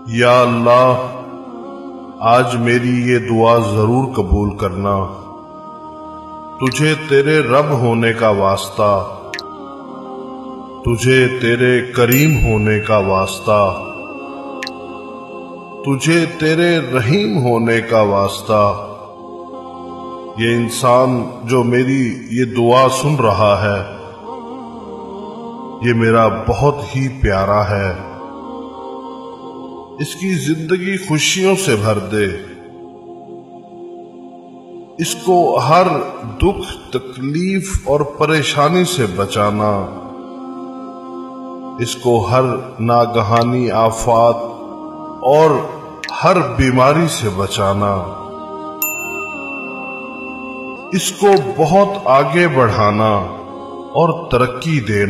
یا اللہ آج میری یہ دعا ضرور قبول کرنا، تجھے تیرے رب ہونے کا واسطہ، تجھے تیرے کریم ہونے کا واسطہ، تجھے تیرے رحیم ہونے کا واسطہ۔ یہ انسان جو میری یہ دعا سن رہا ہے، یہ میرا بہت ہی پیارا ہے، اس کی زندگی خوشیوں سے بھر دے، اس کو ہر دکھ تکلیف اور پریشانی سے بچانا، اس کو ہر ناگہانی آفات اور ہر بیماری سے بچانا، اس کو بہت آگے بڑھانا اور ترقی دینا۔